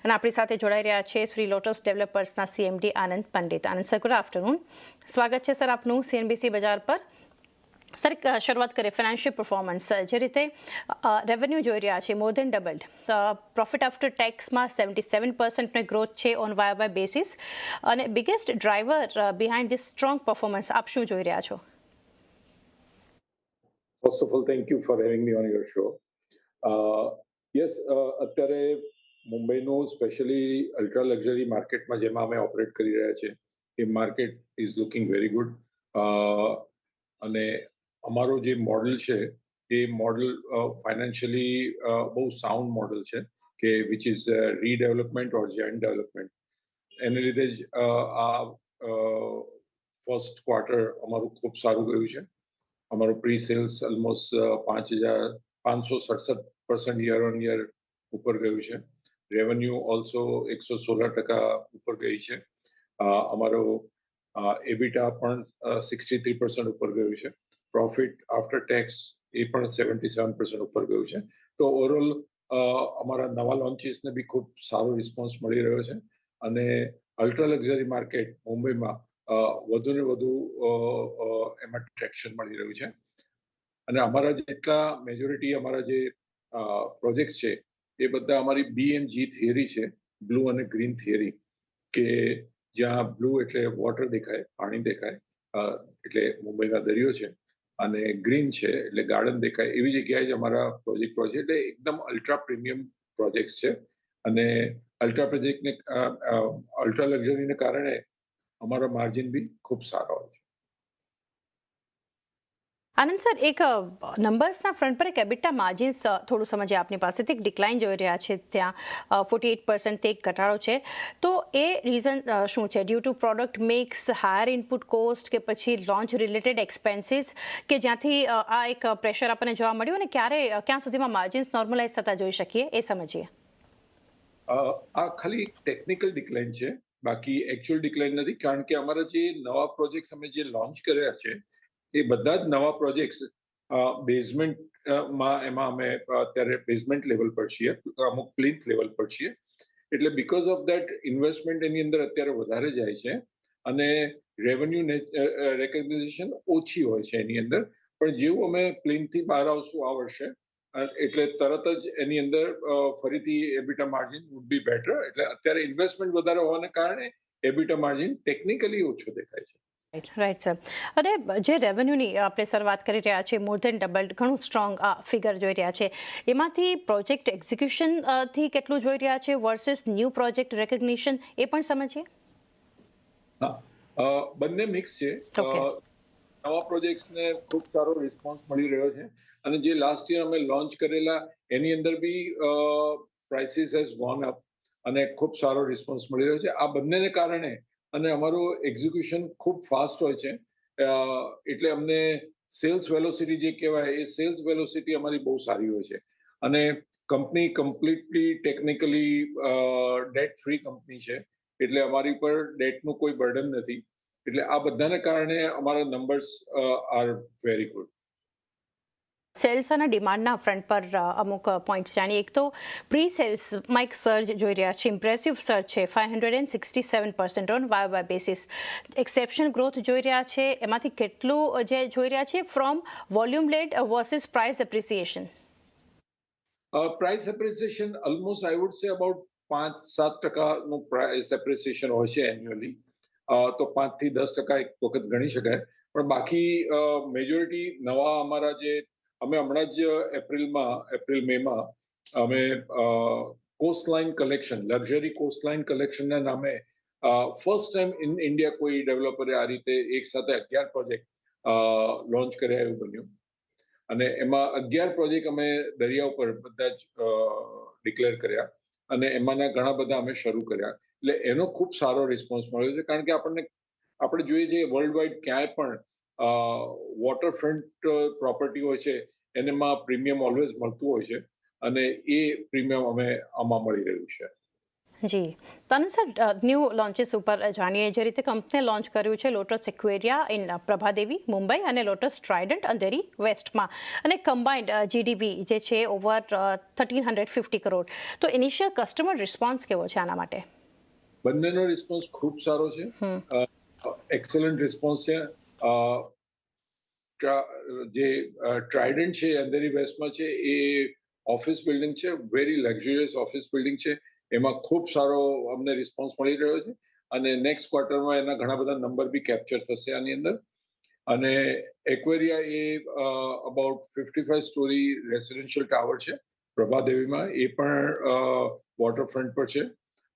અને આપણી સાથે જોડાઈ રહ્યા છે શ્રી લોટસ ડેવલપર્સના CMD આનંદ પંડિત. આનંદ સર, ગુડ આફ્ટરનૂન. સ્વાગત છે સર આપનું CNBC બજાર પર. સર, શરૂઆત કરીએ ફાઇનાન્શિયલ પરફોર્મન્સ. જે રીતે રેવન્યુ જોઈ રહ્યા છે મોર દેન ડબલ્ડ, પ્રોફિટ આફ્ટર ટેક્સમાં 77% ગ્રોથ છે ઓન YOY બેસિસ, અને biggest driver behind this strong performance આપ શું જોઈ રહ્યા છો? First of all, thank you for having me on your show. Yes, અત્યારે મુંબઈનું સ્પેશિયલી અલ્ટ્રા લક્ઝરી માર્કેટમાં જેમાં અમે ઓપરેટ કરી રહ્યા છે એ market is looking very good. અને અમારો જે મોડલ છે એ મોડલ ફાઇનાન્શિયલી બહુ સાઉન્ડ મોડલ છે કે which is redevelopment or joint development. એને લીધે જ આ ફર્સ્ટ ક્વાર્ટર અમારું ખૂબ સારું ગયું છે. અમારું pre sales almost 5,567% year on year ઉપર ગયું છે. રેવન્યુ ઓલ્સો 116% ઉપર ગઈ છે. અમારો એબિટા પણ 63% ઉપર ગયું છે. પ્રોફિટ આફ્ટર ટેક્સ એ પણ 77% ઉપર ગયું છે. તો ઓવરઓલ અમારા નવા લોન્ચીસને બી ખૂબ સારો રિસ્પોન્સ મળી રહ્યો છે. અને અલ્ટ્રા લક્ઝરી માર્કેટ મુંબઈમાં વધુ ને વધુ એમાં ટ્રેક્શન મળી રહ્યું છે. અને અમારા જેટલા મેજોરિટી અમારા જે પ્રોજેક્ટ છે એ બધા અમારી BMG થિયરી છે, બ્લુ અને ગ્રીન થિયરી, કે જ્યાં બ્લુ એટલે વોટર દેખાય, પાણી દેખાય, એટલે મુંબઈના દરિયો છે, અને ગ્રીન છે એટલે ગાર્ડન દેખાય, એવી જગ્યાએ જ અમારા પ્રોજેક્ટ છે. એટલે એકદમ અલ્ટ્રા પ્રીમિયમ પ્રોજેક્ટ છે. અને અલ્ટ્રા લક્ઝરીને કારણે અમારો માર્જિન બી ખૂબ સારો હોય છે. આનંદ સર, એક નંબર્સના ફ્રન્ટ પર એક એબિટા માર્જિન્સ થોડું સમજીએ આપની પાસેથી. એક ડિક્લાઇન જોઈ રહ્યા છે ત્યાં 48% એક ઘટાડો છે. તો એ રીઝન શું છે? Due to product mix, higher input cost, કે પછી લોન્ચ રિલેટેડ એક્સપેન્સીસ, કે જ્યાંથી આ એક પ્રેશર આપણને જોવા મળ્યું, અને ક્યાં સુધીમાં માર્જિન્સ નોર્મલાઇઝ થતા જોઈ શકીએ એ સમજીએ. આ ખાલી ટેકનિકલ ડિક્લાઇન છે, બાકી એકચ્યુઅલ ડિક્લાઇન નથી. કારણ કે અમારા જે નવા પ્રોજેક્ટ્સ અમે જે લોન્ચ કર્યા છે એ બધા જ નવા પ્રોજેક્ટ્સ બેઝમેન્ટમાં, એમાં અમે અત્યારે બેઝમેન્ટ લેવલ પર છીએ, અમુક પ્લિન્થ લેવલ પર છીએ. એટલે બીકોઝ ઓફ દેટ ઇન્વેસ્ટમેન્ટ એની અંદર અત્યારે વધારે જાય છે, અને રેવન્યુ રેકગ્નિઝેશન ઓછી હોય છે એની અંદર. પણ જેવું અમે પ્લિન્થથી બહાર આવશું આ વર્ષે, એટલે તરત જ એની અંદર ફરીથી EBITDA margin would be better. એટલે અત્યારે ઇન્વેસ્ટમેન્ટ વધારે હોવાને કારણે એબિટા માર્જિન ટેકનિકલી ઓછું દેખાય છે. Right sir. અને જે રેવન્યુની આપણે સર વાત કરી રહ્યા છીએ, મોર દેન ડબલ્ડ, ઘણું સ્ટ્રોંગ આ ફિગર જોઈ રહ્યા છે. એમાંથી પ્રોજેક્ટ એક્ઝિક્યુશનથી કેટલું જોઈ રહ્યા છે વર્સિસ ન્યૂ પ્રોજેક્ટ રેકગ્નિશન, એ પણ સમજીએ. હા, બંને મિક્સ છે. નવા પ્રોજેક્ટ્સને ખૂબ સારો રિસ્પોન્સ મળી રહ્યો છે, અને જે લાસ્ટ યર અમે લોન્ચ કરેલા એની અંદર બી પ્રાઇસીસ હેઝ ગોન અપ, અને ખૂબ સારો રિસ્પોન્સ મળી રહ્યો છે. આ બંનેને કારણે, અને અમારું એક્ઝિક્યુશન ખૂબ ફાસ્ટ હોય છે, એટલે અમને સેલ્સ વેલોસિટી જે કહેવાય એ સેલ્સ વેલોસિટી અમારી બહુ સારી હોય છે. અને company completely technically date free company છે, એટલે અમારી પર ડેટનું કોઈ બર્ડન નથી. એટલે આ બધાને કારણે અમારા numbers are very good. Sales અને ડિમાન્ડના ફ્રન્ટ પર અમુક પોઈન્ટ્સ જાણીએ. એક તો પ્રી સેલ્સમાં એક સર્જ જોઈ રહ્યા છે, ઇમ્પ્રેસિવ સર્જ છે, 567% on YOY basis. Exceptional growth જોઈ રહ્યા છે. એમાંથી કેટલું જે જોઈ રહ્યા છે from volume lead versus price appreciation? Price appreciation almost I would say about 5-7% price appreciation હોય છે એન્યુઅલી. તો 5-10% એક વખત ગણી શકાય. પણ બાકી મેજોરિટી નવા અમારા જે અમે હમણાં જ એપ્રિલ મેમાં અમે કોસ્ટલાઇન કલેક્શન, લક્ઝરી કોસ્ટલાઇન કલેક્શનના નામે ફર્સ્ટ ટાઈમ ઇન ઇન્ડિયા કોઈ ડેવલપરે આ રીતે એક સાથે 11 પ્રોજેક્ટ લોન્ચ કર્યા એવું બન્યું. અને એમાં 11 પ્રોજેક્ટ અમે દરિયા ઉપર બધા જ ડિક્લેર કર્યા, અને એમાંના ઘણા બધા અમે શરૂ કર્યા. એટલે એનો ખૂબ સારો રિસ્પોન્સ મળ્યો છે. કારણ કે આપણે જોઈએ છીએ વર્લ્ડ વાઇડ ક્યાંય પણ વોટરફ્રન્ટ પ્રોપર્ટી હોય છે એમાં પ્રીમિયમ ઓલવેઝ મળતું હોય છે, અને એ પ્રીમિયમ અમે આમાં મળી રહ્યું છે. જી તો આનંદ સર ન્યૂ લોન્ચીસ ઉપર જાણીએ જે રીતે કંપનીએ લોન્ચ કર્યું છે લોટસ એક્વેરિયા ઇન પ્રભાદેવી મુંબઈ અને લોટસ ટ્રાઇડન્ટ અંધેરી વેસ્ટમાં અને કમ્બાઇન્ડ જીડીપી જે છે ઓવર 1350 કરોડ તો ઇનિશિયલ કસ્ટમર રિસ્પોન્સ કેવો છે આના માટે? બંનેનો રિસ્પોન્સ ખૂબ સારો છે, એક્સલન્ટ રિસ્પોન્સ છે. જે ટ્રાઇડન્ટ છે અંધેરી વેસ્ટમાં છે એ ઓફિસ બિલ્ડિંગ છે, વેરી લક્ઝુરિયસ ઓફિસ બિલ્ડિંગ છે. એમાં ખૂબ સારો અમને રિસ્પોન્સ મળી રહ્યો છે અને નેક્સ્ટ ક્વાર્ટરમાં એના ઘણા બધા નંબર બી કેપ્ચર થશે આની અંદર. અને એક્વેરિયા એ અબાઉટ 55 સ્ટોરી રેસિડેન્શિયલ ટાવર છે પ્રભાદેવીમાં, એ પણ વોટરફ્રન્ટ પર છે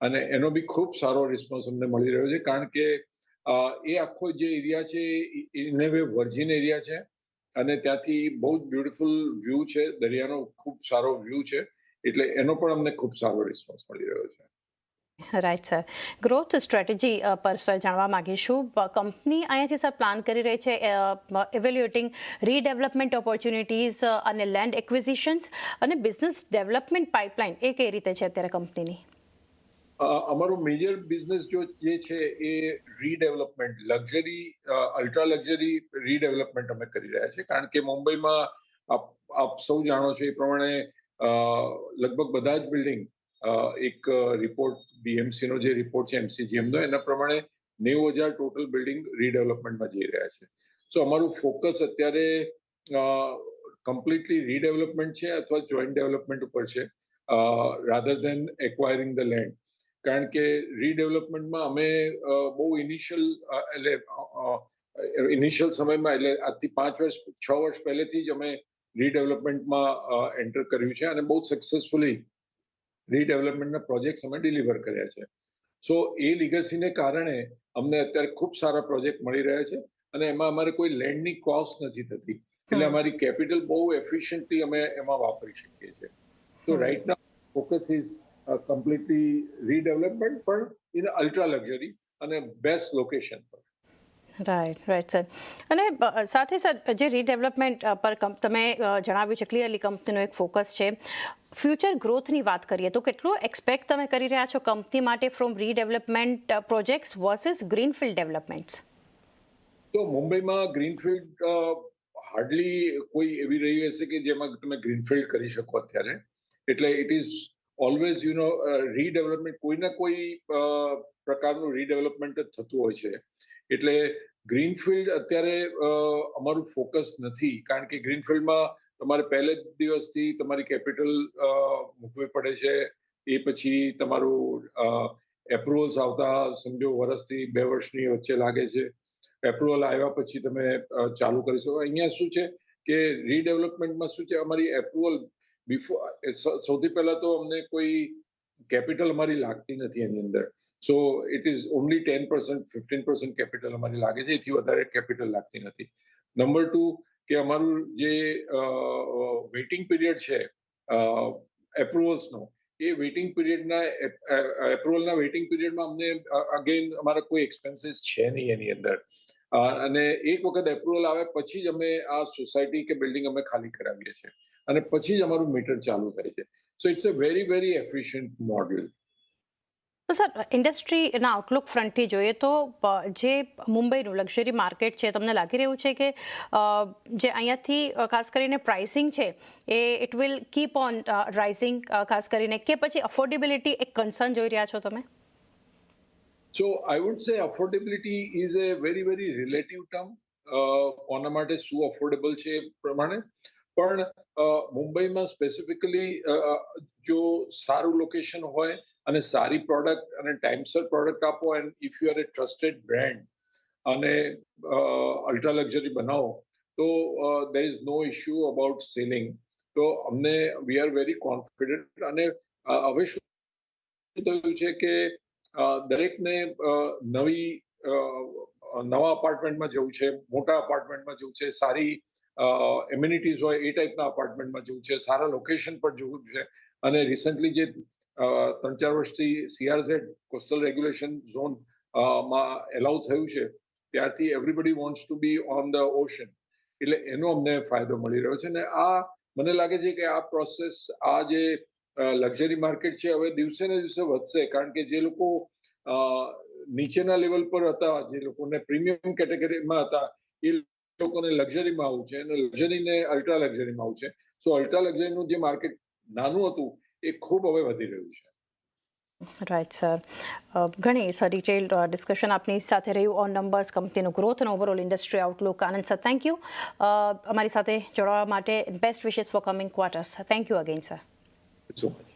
અને એનો બી ખૂબ સારો રિસ્પોન્સ અમને મળી રહ્યો છે કારણ કે એ આખો જે એરિયા છે એને વર્જિન એરિયા છે અને ત્યાંથી બહુ જ બ્યુટિફુલ વ્યૂ છે, દરિયાનો ખૂબ સારો વ્યૂ છે, એટલે એનો પણ અમને ખૂબ સારો રિસ્પોન્સ મળી રહ્યો છે. રાઈટ સર, ગ્રોથ સ્ટ્રેટેજી પર સર જાણવા માંગીશું. કંપની અહીંયાથી સર પ્લાન કરી રહી છે ઇવેલ્યુએટિંગ રીડેવલપમેન્ટ ઓપોર્ચ્યુનિટીઝ અને લેન્ડ એક્વિઝિશન્સ અને બિઝનેસ ડેવલપમેન્ટ પાઇપલાઇન એ કઈ રીતે છે અત્યારે કંપનીની? અમારો મેજર બિઝનેસ જે છે એ redevelopment, luxury, ultra luxury redevelopment અમે કરી રહ્યા છીએ કારણ કે મુંબઈમાં આપ સૌ જાણો છો એ પ્રમાણે લગભગ બધા જ બિલ્ડિંગ એક રિપોર્ટ બીએમસીનો જે રિપોર્ટ છે એમસીજીએમનો, એના પ્રમાણે 90,000 ટોટલ બિલ્ડિંગ રીડેવલપમેન્ટમાં જઈ રહ્યા છે. સો અમારું ફોકસ અત્યારે કમ્પ્લીટલી રીડેવલપમેન્ટ છે અથવા જોઈન્ટ ડેવલપમેન્ટ ઉપર છે rather then acquiring the land. કારણ કે રીડેવલપમેન્ટમાં અમે બહુ ઇનિશિયલ સમયમાં એટલે આજથી 5 વર્ષ 6 વર્ષ પહેલેથી જ અમે રીડેવલપમેન્ટમાં એન્ટર કર્યું છે અને બહુ સક્સેસફુલી રીડેવલપમેન્ટના પ્રોજેક્ટ્સ અમે ડિલિવર કર્યા છે. સો એ લીગસીને કારણે અમને અત્યારે ખૂબ સારા પ્રોજેક્ટ મળી રહ્યા છે અને એમાં અમારે કોઈ લેન્ડની કોસ્ટ નથી થતી, એટલે અમારી કેપિટલ બહુ એફિશિયન્ટલી અમે એમાં વાપરી શકીએ છીએ. તો right now focus is completely redevelopment પણ ઇન અલ્ટ્રા લક્ઝરી અને બેસ્ટ લોકેશન પર. Right sir. અને સાથે સર જે રીડેવલપમેન્ટ પર તમે જણાવ્યું છે ક્લિયરલી કંપનીનો એક ફોકસ છે. ફ્યુચર ગ્રોથની વાત કરીએ તો કેટલું એક્સપેક્ટ તમે કરી રહ્યા છો કંપની માટે from redevelopment projects versus greenfield developments? તો મુંબઈમાં ગ્રીનફિલ્ડ હાર્ડલી કોઈ એવી રહી હશે કે જેમાં તમે ગ્રીનફિલ્ડ કરી શકો અત્યારે, એટલે ઇટ ઇઝ ઓલવેઝ રીડેવલપમેન્ટ કોઈના કોઈ પ્રકારનું રીડેવલપમેન્ટ જ થતું હોય છે. એટલે ગ્રીનફિલ્ડ અત્યારે અમારું ફોકસ નથી કારણ કે ગ્રીનફિલ્ડમાં તમારે પહેલે જ દિવસથી તમારી કેપિટલ મૂકવી પડે છે, એ પછી તમારું એપ્રુવલ્સ આવતા સમજો વર્ષથી 2 વર્ષની વચ્ચે લાગે છે. એપ્રુવલ આવ્યા પછી તમે ચાલુ કરી શકો. અહીંયા શું છે કે રીડેવલપમેન્ટમાં શું છે, અમારી એપ્રુવલ સૌથી પહેલા તો અમને કોઈ કેપિટલ અમારી લાગતી નથી એની અંદર. So it is only 10% 15% capital અમારી લાગે છે, એથી વધારે કેપિટલ લાગતી નથી. નંબર 2 કે અમારું જે વેઇટિંગ પીરિયડ છે એપ્રુવલ્સનો, એ વેઇટિંગ પીરિયડના એપ્રુવલના વેઇટિંગ પીરિયડમાં અમને અગેન અમારા કોઈ એક્સપેન્સીસ છે નહીં એની અંદર. અને એક વખત એપ્રુવલ આવે પછી જ અમે આ સોસાયટી કે બિલ્ડિંગ અમે ખાલી કરાવીએ છીએ અને પછી જ અમારું મીટર ચાલુ થાય છે. So it's a very very efficient model. તો સર ઇન્ડસ્ટ્રીના આઉટલુક ફ્રન્ટથી જોઈએ તો જે મુંબઈનું લક્ઝરી માર્કેટ છે તમને લાગી રહ્યું છે કે જે અહીંયાથી ખાસ કરીને પ્રાઇસિંગ છે એ it will keep on rising ખાસ કરીને, કે પછી અફોર્ડેબિલિટી એક કન્સર્ન જોઈ રહ્યા છો તમે? So I would say affordability is a very very relative term. કોના માટે શું અફોર્ડેબલ છે એ પ્રમાણે, પણ મુંબઈમાં સ્પેસિફિકલી જો સારું લોકેશન હોય અને સારી પ્રોડક્ટ અને ટાઈમસર પ્રોડક્ટ આપો and if you are a trusted brand અને અલ્ટ્રા લક્ઝરી બનાવો તો there is no issue about selling. તો અમને વી આર વેરી કોન્ફિડન્ટ. અને હવે શું થયું છે કે દરેકને નવા અપાર્ટમેન્ટમાં જવું છે, મોટા અપાર્ટમેન્ટમાં જવું છે, સારી એમ્યુનિટીઝ હોય એ ટાઈપના અપાર્ટમેન્ટમાં જવું છે, સારા લોકેશન પર જવું છે. અને રિસન્ટલી જે 3-4 વર્ષથી સીઆરઝેડ કોસ્ટલ રેગ્યુલેશન ઝોન માં એલાઉ થયું છે ત્યારથી everybody wants to B on the ocean, એટલે એનો અમને ફાયદો મળી રહ્યો છે. અને આ મને લાગે છે કે આ પ્રોસેસ, આ જે લક્ઝરી માર્કેટ છે હવે દિવસે ને દિવસે વધશે, કારણ કે જે લોકો નીચેના લેવલ પર હતા, જે લોકોને પ્રીમિયમ કેટેગરીમાં હતા, એ લોકોને લક્ઝરીમાં આવવું છે અને લક્ઝરીને અલ્ટ્રા લક્ઝરીમાં આવવું છે. સો અલ્ટ્રા લક્ઝરીનું જે માર્કેટ નાનું હતું એ ખૂબ હવે વધી રહ્યું છે. રાઈટ સર, ઘણી સર ડિટેલ ડિસ્કશન આપની સાથે રહ્યું ઓન નંબર્સ, કંપનીનું ગ્રોથ અને overall industry Outlook. Anand sir, thank you અમારી સાથે જોડાવા માટે. Best wishes four coming quarters. Thank you again sir. So much.